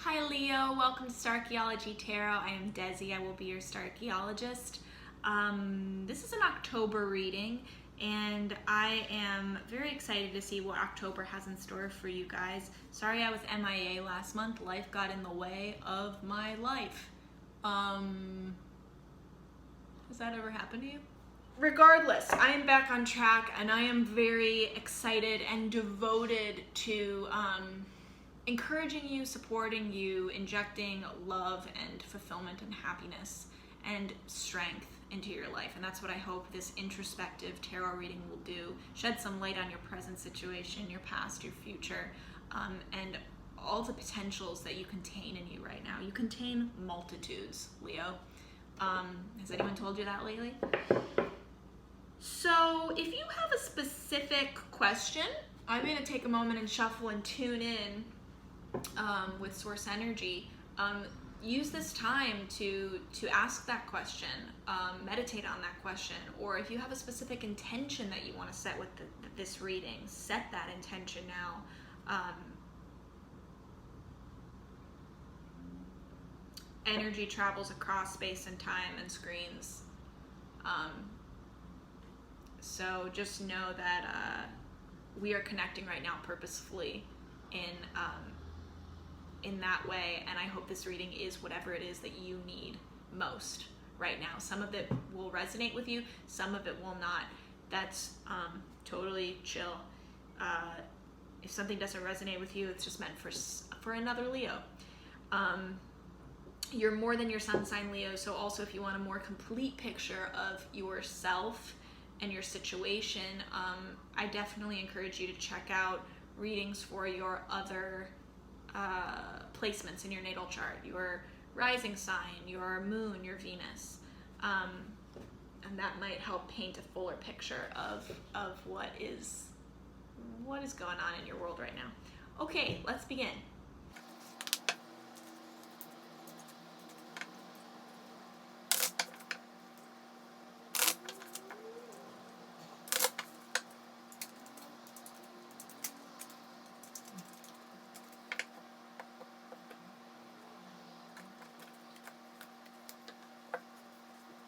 Hi Leo, welcome to Starchaeology Tarot. I am Desi, I will be your Starchaeologist. This is an October reading and I am very excited to see what October has in store for you guys. Sorry I was MIA last month, life got in the way of my life. Has that ever happened to you? Regardless, I am back on track and I am very excited and devoted to encouraging you, supporting you, injecting love and fulfillment and happiness and strength into your life. And that's what I hope this introspective tarot reading will do. Shed some light on your present situation, your past, your future, and all the potentials that you contain in you right now. You contain multitudes, Leo. Has anyone told you that lately? So if you have a specific question, I'm going to take a moment and shuffle and tune in with source energy. Use this time to ask that question, meditate on that question, or if you have a specific intention that you want to set with this reading, set that intention now. Energy travels across space and time and screens. So just know that we are connecting right now purposefully in that way, and I hope this reading is whatever it is that you need most right now. Some of it will resonate with you, some of it will not. That's totally chill. If something doesn't resonate with you, it's just meant for another Leo. You're more than your sun sign, Leo, so also if you want a more complete picture of yourself and your situation, I definitely encourage you to check out readings for your other placements in your natal chart, your rising sign, your moon, your Venus, and that might help paint a fuller picture of what is going on in your world right now. Okay, let's begin.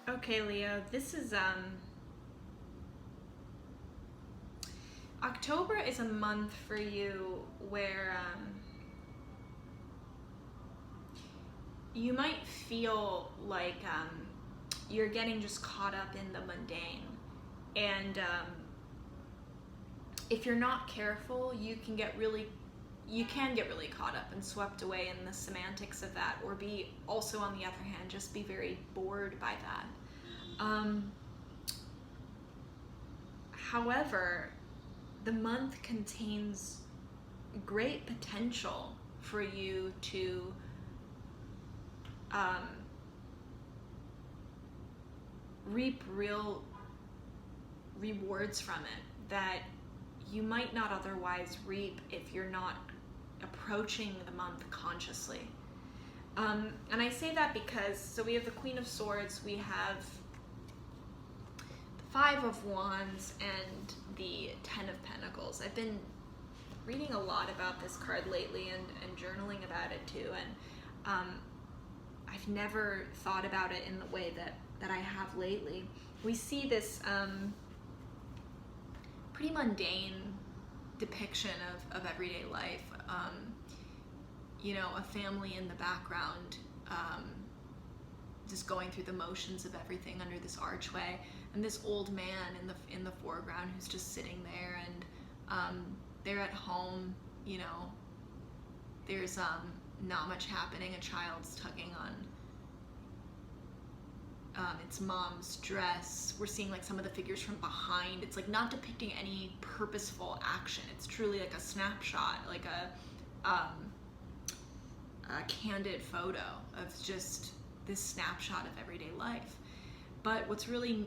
Okay, Leo, this is October is a month for you where you might feel like you're getting just caught up in the mundane, and if you're not careful, you can get really caught up and swept away in the semantics of that, or be also, on the other hand, just be very bored by that. However, the month contains great potential for you to reap real rewards from it that you might not otherwise reap if you're not approaching the month consciously. And I say that because, so we have the Queen of Swords, we have the Five of Wands, and the Ten of Pentacles. I've been reading a lot about this card lately and journaling about it too, and I've never thought about it in the way that I have lately. We see this pretty mundane depiction of everyday life. You know, a family in the background, just going through the motions of everything under this archway, and this old man in the foreground who's just sitting there, and they're at home. You know, there's not much happening. A child's tugging on its mom's dress. We're seeing like some of the figures from behind. It's like not depicting any purposeful action. It's truly like a snapshot, like a candid photo of just this snapshot of everyday life. But what's really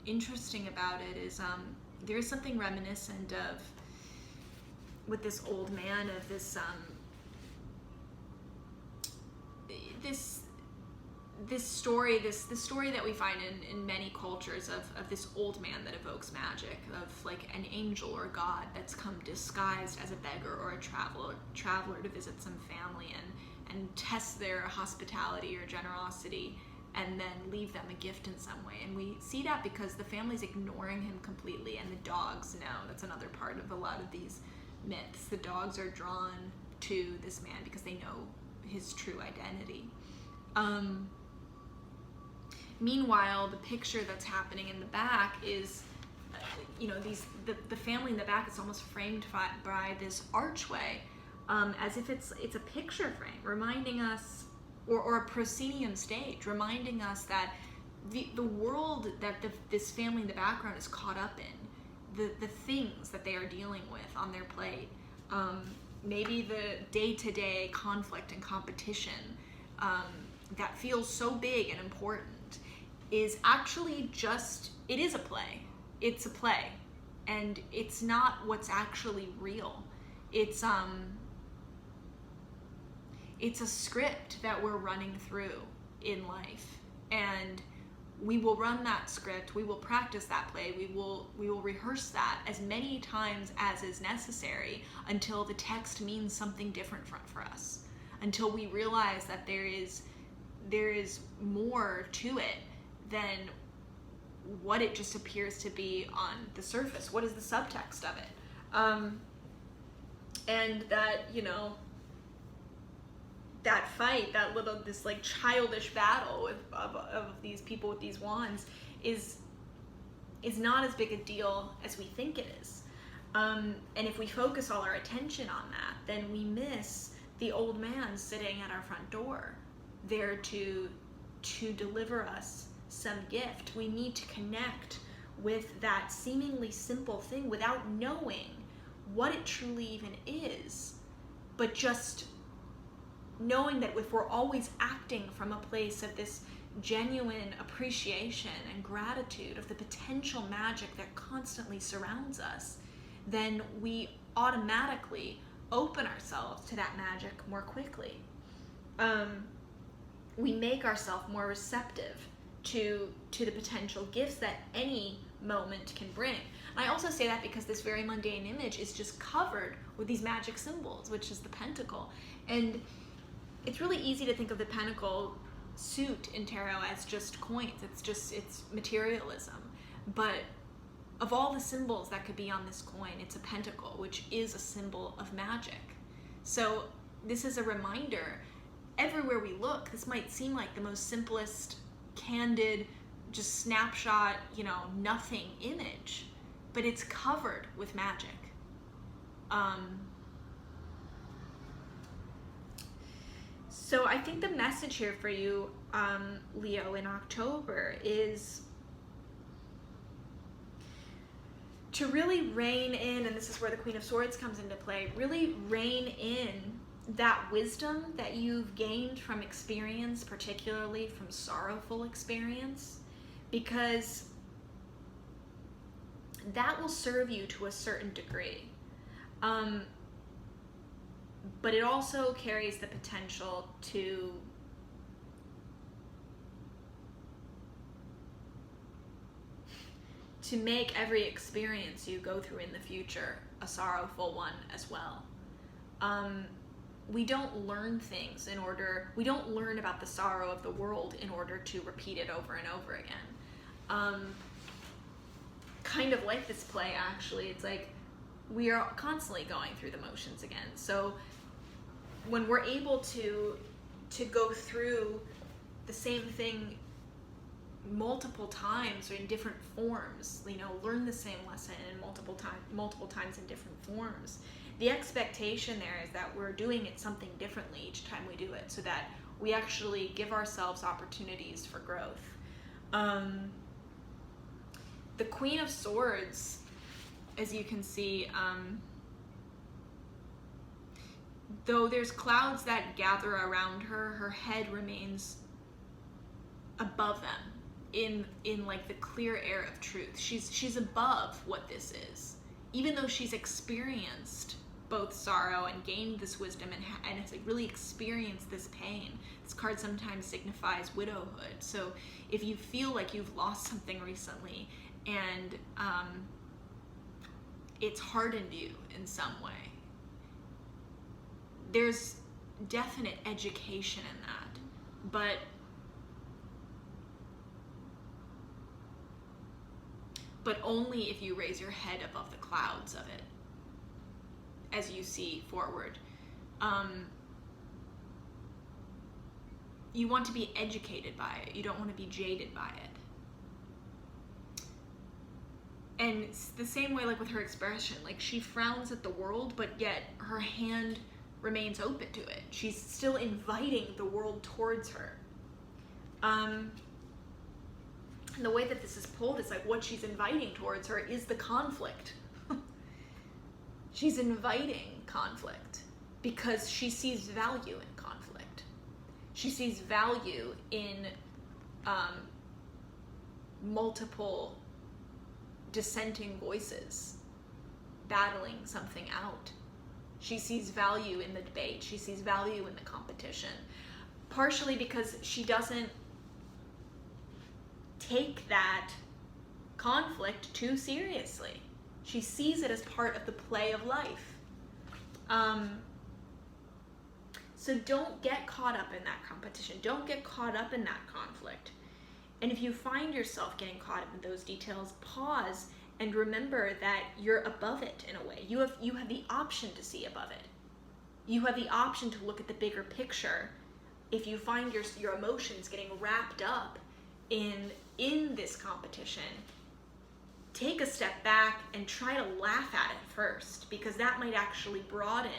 interesting about it is there's something reminiscent of, with this old man, of this story that we find in many cultures of this old man that evokes magic, of like an angel or God that's come disguised as a beggar or a traveler to visit some family and test their hospitality or generosity, and then leave them a gift in some way. And we see that because the family's ignoring him completely, and the dogs know. That's another part of a lot of these myths. The dogs are drawn to this man because they know his true identity. Meanwhile, the picture that's happening in the back is, the family in the back is almost framed by this archway, as if it's a picture frame, reminding us, or a proscenium stage, reminding us that the world that this family in the background is caught up in, the things that they are dealing with on their plate, maybe the day-to-day conflict and competition that feels so big and important, is actually it is a play. It's a play, and it's not what's actually real. It's a script that we're running through in life, and we will run that script, we will practice that play, we will rehearse that as many times as is necessary until the text means something different for us, until we realize that there is more to it than what it just appears to be on the surface. What is the subtext of it? And that, that fight, this like childish battle of these people with these wands is not as big a deal as we think it is. And if we focus all our attention on that, then we miss the old man sitting at our front door, there to deliver us some gift. We need to connect with that seemingly simple thing without knowing what it truly even is, but just knowing that if we're always acting from a place of this genuine appreciation and gratitude of the potential magic that constantly surrounds us, then we automatically open ourselves to that magic more quickly. We make ourselves more receptive to the potential gifts that any moment can bring. And I also say that because this very mundane image is just covered with these magic symbols, which is the pentacle. And it's really easy to think of the pentacle suit in tarot as just coins. It's materialism. But of all the symbols that could be on this coin, it's a pentacle, which is a symbol of magic. So this is a reminder. Everywhere we look, this might seem like the most simplest, candid, just snapshot, nothing image, but it's covered with magic. So I think the message here for you, Leo, in October is to really rein in, and this is where the Queen of Swords comes into play, really rein in that wisdom that you've gained from experience, particularly from sorrowful experience, because that will serve you to a certain degree. But it also carries the potential to make every experience you go through in the future a sorrowful one as well. We don't learn things we don't learn about the sorrow of the world in order to repeat it over and over again. Kind of like this play, actually. It's like we are constantly going through the motions again. So when we're able to go through the same thing multiple times or in different forms, learn the same lesson in multiple times in different forms, the expectation there is that we're doing it something differently each time we do it, so that we actually give ourselves opportunities for growth. The Queen of Swords, as you can see, though there's clouds that gather around her, her head remains above them in like the clear air of truth. She's above what this is, even though she's experienced both sorrow and gained this wisdom and has really experienced this pain. This card sometimes signifies widowhood. So if you feel like you've lost something recently and it's hardened you in some way, there's definite education in that, but only if you raise your head above the clouds of it as you see forward. You want to be educated by it. You don't want to be jaded by it. And it's the same way like with her expression. Like, she frowns at the world, but yet her hand remains open to it. She's still inviting the world towards her. And the way that this is pulled is like what she's inviting towards her is the conflict. She's inviting conflict because she sees value in conflict. She sees value in multiple dissenting voices battling something out. She sees value in the debate. She sees value in the competition. Partially because she doesn't take that conflict too seriously. She sees it as part of the play of life. So don't get caught up in that competition. Don't get caught up in that conflict. And if you find yourself getting caught up in those details, pause and remember that you're above it in a way. You have the option to see above it. You have the option to look at the bigger picture. If you find your emotions getting wrapped up in this competition, take a step back and try to laugh at it first, because that might actually broaden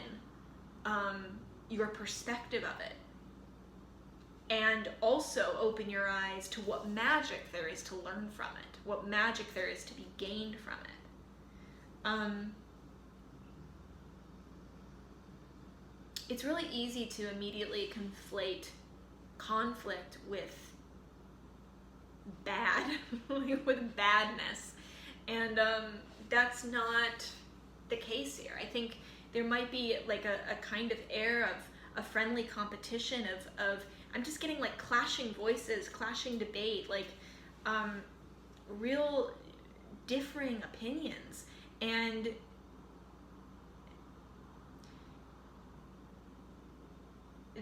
your perspective of it, and also open your eyes to what magic there is to learn from it, what magic there is to be gained from it. It's really easy to immediately conflate conflict with bad, with badness. And that's not the case here. I think there might be like a kind of air of a friendly competition of I'm just getting like clashing voices, clashing debate, like real differing opinions. And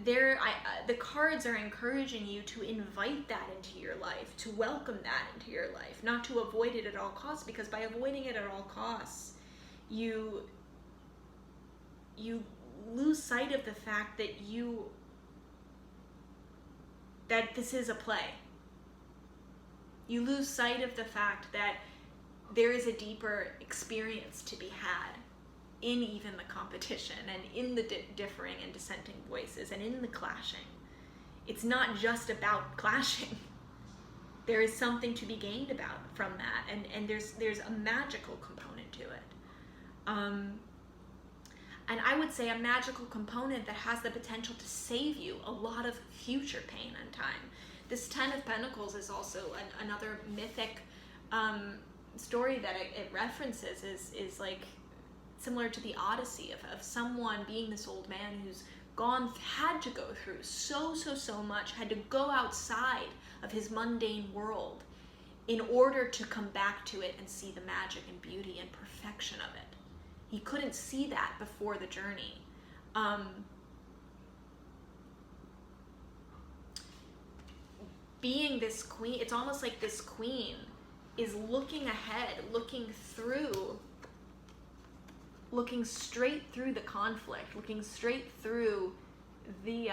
the cards are encouraging you to invite that into your life, to welcome that into your life, not to avoid it at all costs, because by avoiding it at all costs, you lose sight of the fact that this is a play. You lose sight of the fact that there is a deeper experience to be had in even the competition and in the differing and dissenting voices and in the clashing. It's not just about clashing. There is something to be gained from that, and there's a magical component to it. And I would say a magical component that has the potential to save you a lot of future pain and time. This Ten of Pentacles is also another mythic story that it references, is like similar to the Odyssey of someone being this old man who's had to go through so much, had to go outside of his mundane world in order to come back to it and see the magic and beauty and perfection of it. He couldn't see that before the journey. Being this queen, it's almost like this queen is looking ahead, looking straight through the conflict, looking straight through the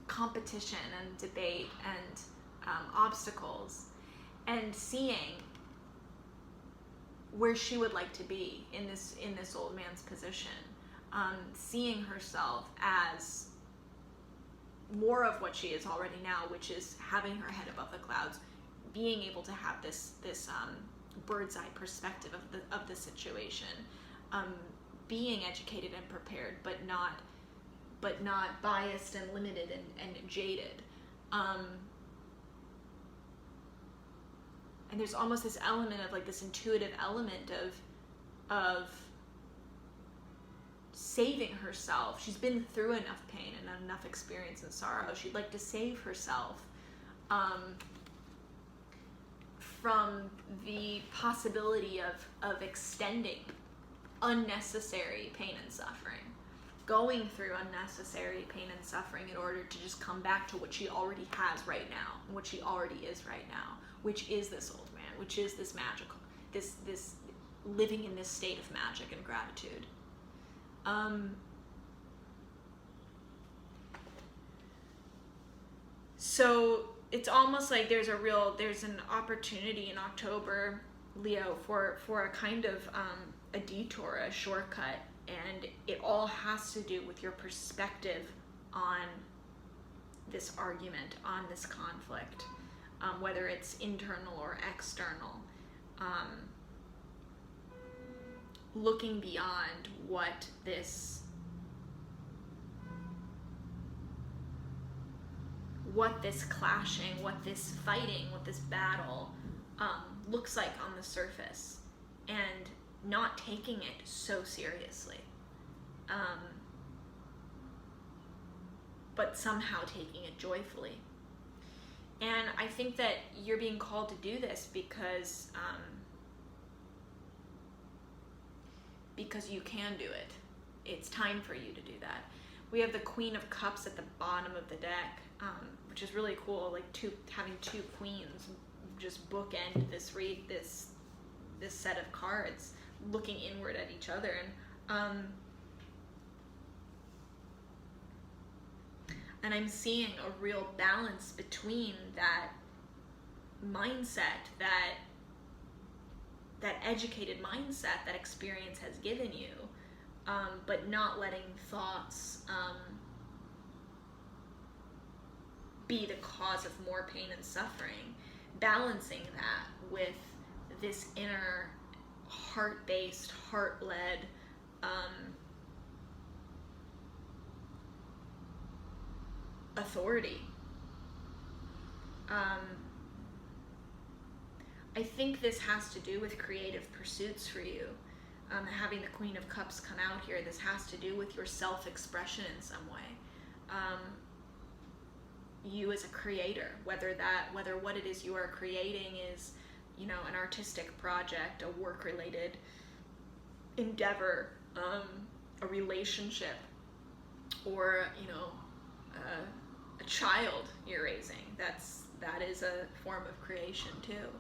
competition and debate and obstacles, and seeing where she would like to be in this old man's position, seeing herself as more of what she is already now, which is having her head above the clouds, being able to have this bird's eye perspective of the situation, being educated and prepared, but not biased and limited and jaded. And there's almost this element of like this intuitive element of saving herself. She's been through enough pain and enough experience and sorrow. She'd like to save herself from the possibility of extending unnecessary pain and suffering, going through unnecessary pain and suffering in order to just come back to what she already has right now, and what she already is right now, which is this old man, which is this magical, this living in this state of magic and gratitude. So it's almost like there's an opportunity in October, Leo, for a kind of a detour, a shortcut, and it all has to do with your perspective on this argument, on this conflict, whether it's internal or external. Looking beyond what this clashing, what this fighting, what this battle looks like on the surface, and not taking it so seriously, but somehow taking it joyfully. And I think that you're being called to do this because you can do it. It's time for you to do that. We have the Queen of Cups at the bottom of the deck, which is really cool. Like having two queens just bookend this set of cards, looking inward at each other, and I'm seeing a real balance between that mindset, that educated mindset that experience has given you, but not letting thoughts be the cause of more pain and suffering, balancing that with this inner heart-based, heart-led authority. I think this has to do with creative pursuits for you. Having the Queen of Cups come out here, this has to do with your self-expression in some way. You as a creator, whether what it is you are creating is, an artistic project, a work-related endeavor, a relationship, or a child you're raising. That is a form of creation too.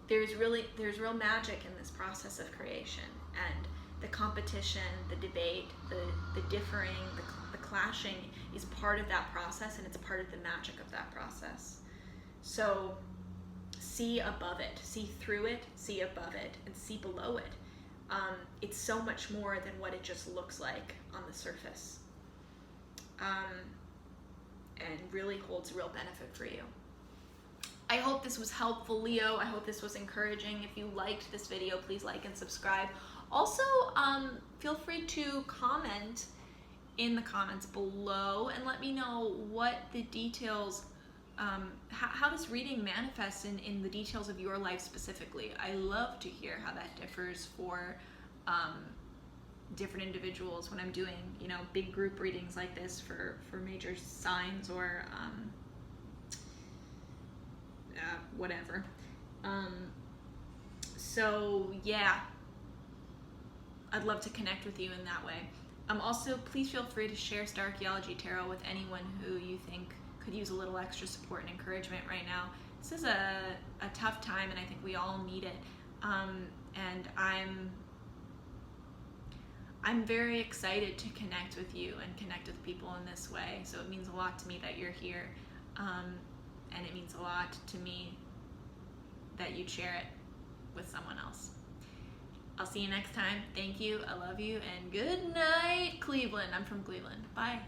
There's real magic in this process of creation, and the competition, the debate, the differing, the clashing is part of that process, and it's part of the magic of that process. So see above it, see through it, see above it, and see below it. It's so much more than what it just looks like on the surface, and really holds real benefit for you. I hope this was helpful, Leo. I hope this was encouraging. If you liked this video, please like and subscribe. Also, feel free to comment in the comments below and let me know what the details, how this reading manifests in the details of your life specifically. I love to hear how that differs for different individuals when I'm doing, big group readings like this for major signs or whatever. So yeah, I'd love to connect with you in that way. Also, please feel free to share Starchaeology Tarot with anyone who you think could use a little extra support and encouragement right now. This is a tough time, and I think we all need it. And I'm very excited to connect with you and connect with people in this way. So it means a lot to me that you're here, and it means a lot to me that you'd share it with someone else. I'll see you next time. Thank you. I love you. And good night, Cleveland. I'm from Cleveland. Bye.